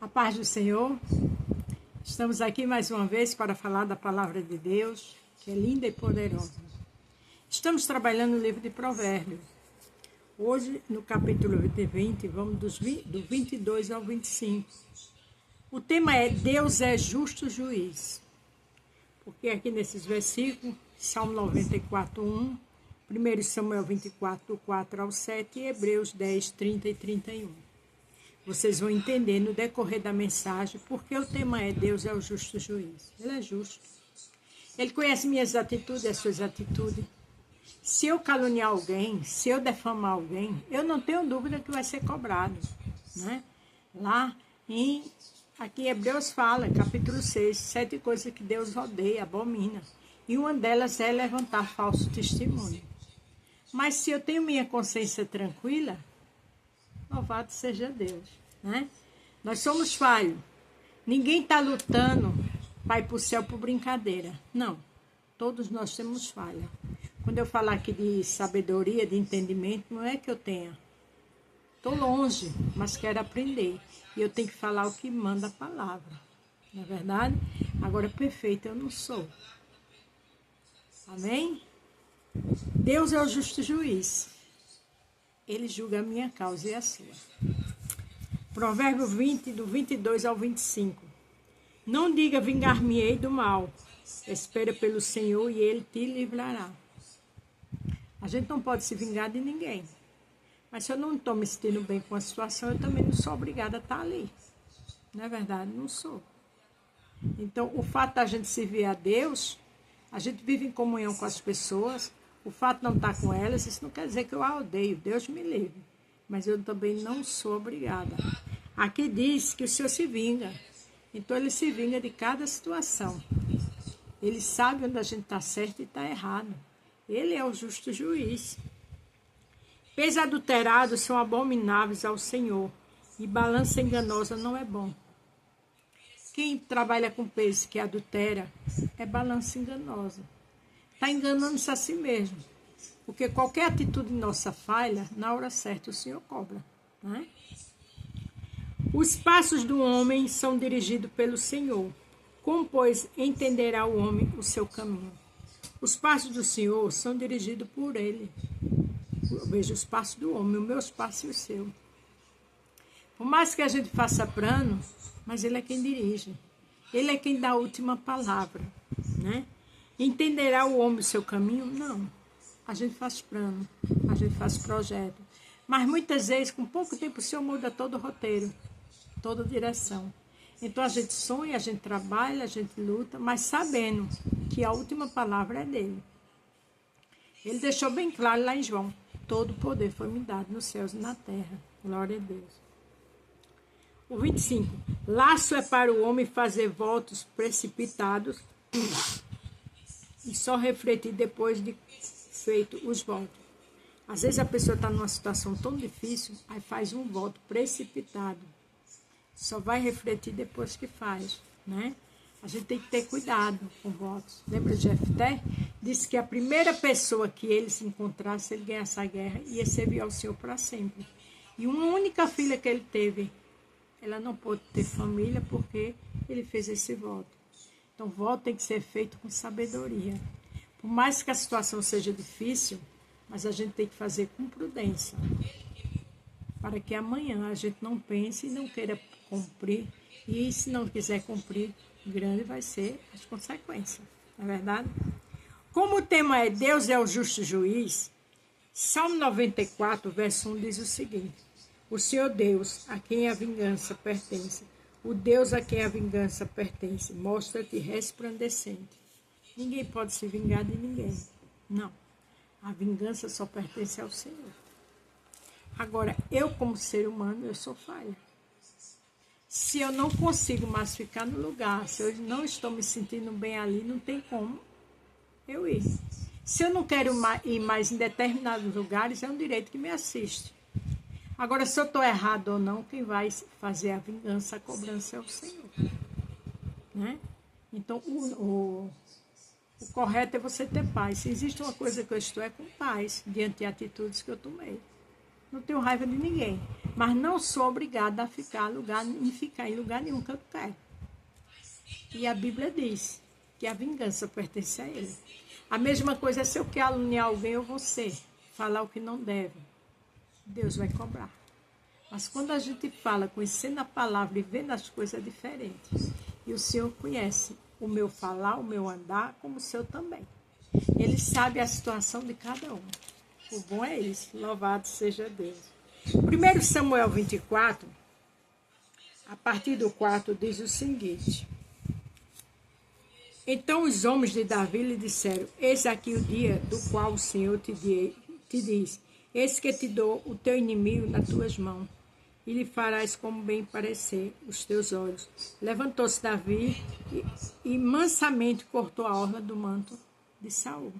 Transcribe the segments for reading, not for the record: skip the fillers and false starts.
A paz do Senhor. Estamos aqui mais uma vez para falar da palavra de Deus, que é linda e poderosa. Estamos trabalhando no livro de Provérbios. Hoje, no capítulo 20, vamos do 22 ao 25. O tema é Deus é justo juiz. Porque aqui nesses versículos, Salmo 94, 1, 1 Samuel 24, do 4 ao 7 e Hebreus 10, 30 e 31. Vocês vão entender no decorrer da mensagem porque o tema é Deus é o justo juiz. Ele é justo. Ele conhece minhas atitudes e as suas atitudes. Se eu caluniar alguém, se eu defamar alguém, eu não tenho dúvida que vai ser cobrado. Né? Aqui Hebreus fala, capítulo 6, 7 coisas que Deus odeia, abomina. E uma delas é levantar falso testemunho. Mas se eu tenho minha consciência tranquila, louvado seja Deus. Né? Nós somos falhos. Ninguém está lutando para ir para o céu por brincadeira. Não. Todos nós temos falha. Quando eu falar aqui de sabedoria, de entendimento, não é que eu tenha. Estou longe, mas quero aprender. E eu tenho que falar o que manda a palavra. Não é verdade? Agora, perfeito eu não sou. Amém? Deus é o justo juiz. Ele julga a minha causa e a sua. Provérbio 20, do 22 ao 25. Não diga vingar-me-ei do mal. Espera pelo Senhor e Ele te livrará. A gente não pode se vingar de ninguém. Mas se eu não estou me sentindo bem com a situação, eu também não sou obrigada a estar ali. Não é verdade? Não sou. Então, o fato da gente servir a Deus, a gente vive em comunhão com as pessoas. O fato de não estar com elas, isso não quer dizer que eu a odeio. Deus me livre. Mas eu também não sou obrigada. Aqui diz que o Senhor se vinga. Então, Ele se vinga de cada situação. Ele sabe onde a gente está certo e está errado. Ele é o justo juiz. Pés adulterados são abomináveis ao Senhor. E balança enganosa não é bom. Quem trabalha com peixe que adultera é balança enganosa. Está enganando-se a si mesmo. Porque qualquer atitude nossa falha, na hora certa o Senhor cobra. Né? Os passos do homem são dirigidos pelo Senhor. Como, pois, entenderá o homem o seu caminho? Os passos do Senhor são dirigidos por Ele. Eu vejo os passos do homem, os meus passos e o seu. Por mais que a gente faça plano, mas Ele é quem dirige. Ele é quem dá a última palavra. Né? Entenderá o homem o seu caminho? Não. A gente faz plano, a gente faz projeto. Mas muitas vezes, com pouco tempo, o Senhor muda todo o roteiro, toda a direção. Então a gente sonha, a gente trabalha, a gente luta, mas sabendo que a última palavra é dele. Ele deixou bem claro lá em João: todo o poder foi me dado nos céus e na terra. Glória a Deus. O 25. Laço é para o homem fazer votos precipitados e só refletir depois de feito os votos. Às vezes a pessoa está numa situação tão difícil, aí faz um voto precipitado. Só vai refletir depois que faz, né? A gente tem que ter cuidado com votos. Lembra de Jefté? Disse que a primeira pessoa que ele se encontrasse, ele ganhasse a guerra, ia servir ao Senhor para sempre. E uma única filha que ele teve, ela não pôde ter família porque ele fez esse voto. Então, o voto tem que ser feito com sabedoria. Por mais que a situação seja difícil, mas a gente tem que fazer com prudência. Para que amanhã a gente não pense e não queira cumprir. E se não quiser cumprir, grande vai ser as consequências. Não é verdade? Como o tema é Deus é o justo juiz, Salmo 94, verso 1 diz o seguinte: o Senhor Deus, a quem a vingança pertence, o Deus a quem a vingança pertence, mostra-te resplandecente. Ninguém pode se vingar de ninguém. Não. A vingança só pertence ao Senhor. Agora, eu como ser humano, eu sou falha. Se eu não consigo mais ficar no lugar, se eu não estou me sentindo bem ali, não tem como eu ir. Se eu não quero ir mais em determinados lugares, é um direito que me assiste. Agora, se eu estou errado ou não, quem vai fazer a vingança, a cobrança é o Senhor. Né? Então, o correto é você ter paz. Se existe uma coisa que eu estou, é com paz, diante de atitudes que eu tomei. não tenho raiva de ninguém. Mas não sou obrigada a ficar em lugar nenhum que eu quero. E a Bíblia diz que a vingança pertence a ele. A mesma coisa é se eu caluniar alguém ou você, falar o que não deve. Deus vai cobrar. Mas quando a gente fala, conhecendo a palavra e vendo as coisas diferentes, e o Senhor conhece o meu falar, o meu andar, como o seu também. Ele sabe a situação de cada um. O bom é isso. Louvado seja Deus. 1 Samuel 24, a partir do 4, diz o seguinte. Então os homens de Davi lhe disseram, eis aqui o dia do qual o Senhor te diz, eis que te dou o teu inimigo nas tuas mãos, e lhe farás como bem parecer os teus olhos. Levantou-se Davi e mansamente cortou a orla do manto de Saul.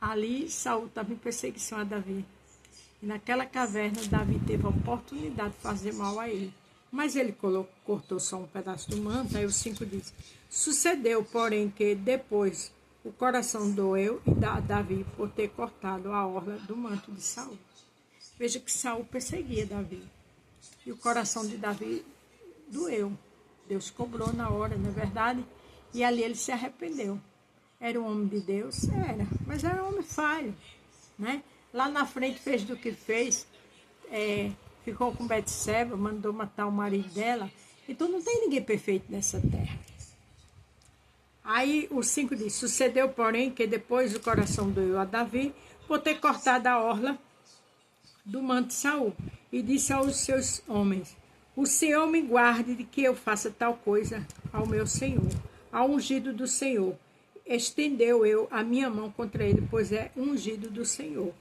Ali Saul estava em perseguição a Davi. E naquela caverna Davi teve a oportunidade de fazer mal a ele. Mas ele cortou só um pedaço do manto. Aí o 5 diz, sucedeu, porém, que depois o coração doeu e Davi por ter cortado a orla do manto de Saul. Veja que Saul perseguia Davi. E o coração de Davi doeu. Deus cobrou na hora, não é verdade? E ali ele se arrependeu. Era um homem de Deus? Era. Mas era um homem falho, né? Lá na frente fez do que fez. Ficou com Betseba, mandou matar o marido dela. Então não tem ninguém perfeito nessa terra. Aí o 5 diz, sucedeu, porém, que depois o coração doeu a Davi por ter cortado a orla do manto de Saul. E disse aos seus homens, o Senhor me guarde de que eu faça tal coisa ao meu Senhor, ao ungido do Senhor. Estendeu eu a minha mão contra ele, pois é ungido do Senhor.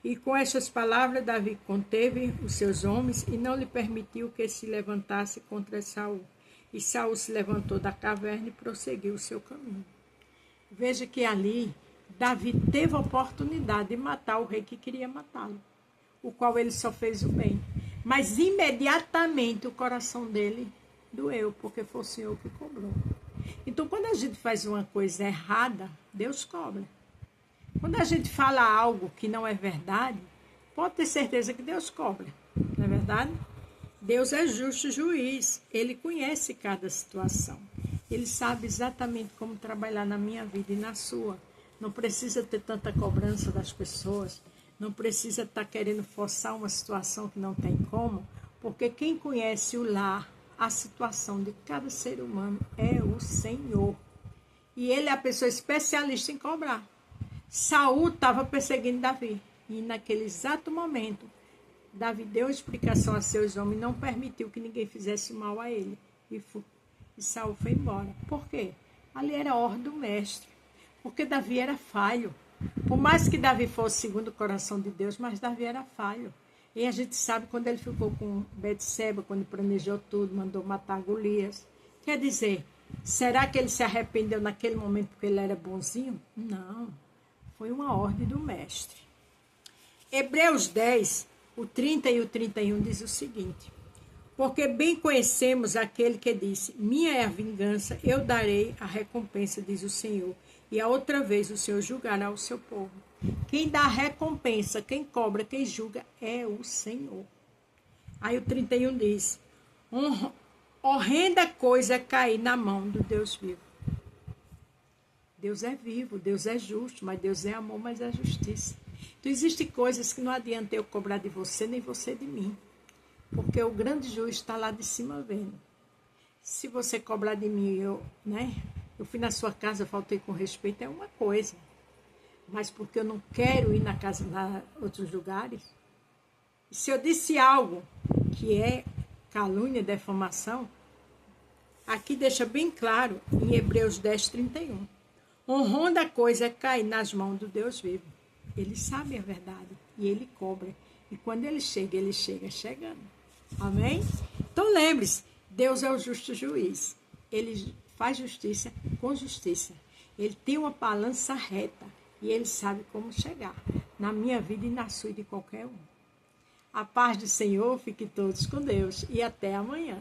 E com estas palavras Davi conteve os seus homens e não lhe permitiu que se levantasse contra Saul. E Saul se levantou da caverna e prosseguiu o seu caminho. Veja que ali Davi teve a oportunidade de matar o rei que queria matá-lo, o qual ele só fez o bem. Mas imediatamente o coração dele doeu, porque foi o Senhor que cobrou. Então, quando a gente faz uma coisa errada, Deus cobra. Quando a gente fala algo que não é verdade, pode ter certeza que Deus cobra. Não é verdade? Deus é justo juiz. Ele conhece cada situação. Ele sabe exatamente como trabalhar na minha vida e na sua. Não precisa ter tanta cobrança das pessoas. Não precisa estar querendo forçar uma situação que não tem como. Porque quem conhece o lar, a situação de cada ser humano é o Senhor. E ele é a pessoa especialista em cobrar. Saul estava perseguindo Davi. E naquele exato momento, Davi deu explicação a seus homens e não permitiu que ninguém fizesse mal a ele. E Saul foi embora. Por quê? Ali era a ordem do mestre. Porque Davi era falho. Por mais que Davi fosse segundo o coração de Deus, mas Davi era falho. E a gente sabe quando ele ficou com Betseba, quando planejou tudo, mandou matar Golias. Quer dizer, será que ele se arrependeu naquele momento porque ele era bonzinho? Não. Foi uma ordem do mestre. Hebreus 10, o 30 e o 31 diz o seguinte. Porque bem conhecemos aquele que disse, minha é a vingança, eu darei a recompensa, diz o Senhor. E a outra vez o Senhor julgará o seu povo. Quem dá a recompensa, quem cobra, quem julga é o Senhor. Aí o 31 diz, horrenda coisa é cair na mão do Deus vivo. Deus é vivo, Deus é justo, mas Deus é amor, mas é justiça. Então existem coisas que não adianta eu cobrar de você, nem você de mim. Porque o grande juiz está lá de cima vendo. Se você cobrar de mim, eu fui na sua casa, faltei com respeito, é uma coisa. Mas porque eu não quero ir na casa em outros lugares. Se eu disse algo que é calúnia, defamação, aqui deixa bem claro em Hebreus 10, 31. Honrando a coisa é cair nas mãos do Deus vivo. Ele sabe a verdade e ele cobra. E quando ele chega chegando. Amém? Então lembre-se, Deus é o justo juiz. Ele faz justiça com justiça. Ele tem uma balança reta e ele sabe como chegar na minha vida e na sua e de qualquer um. A paz do Senhor, fiquem todos com Deus e até amanhã.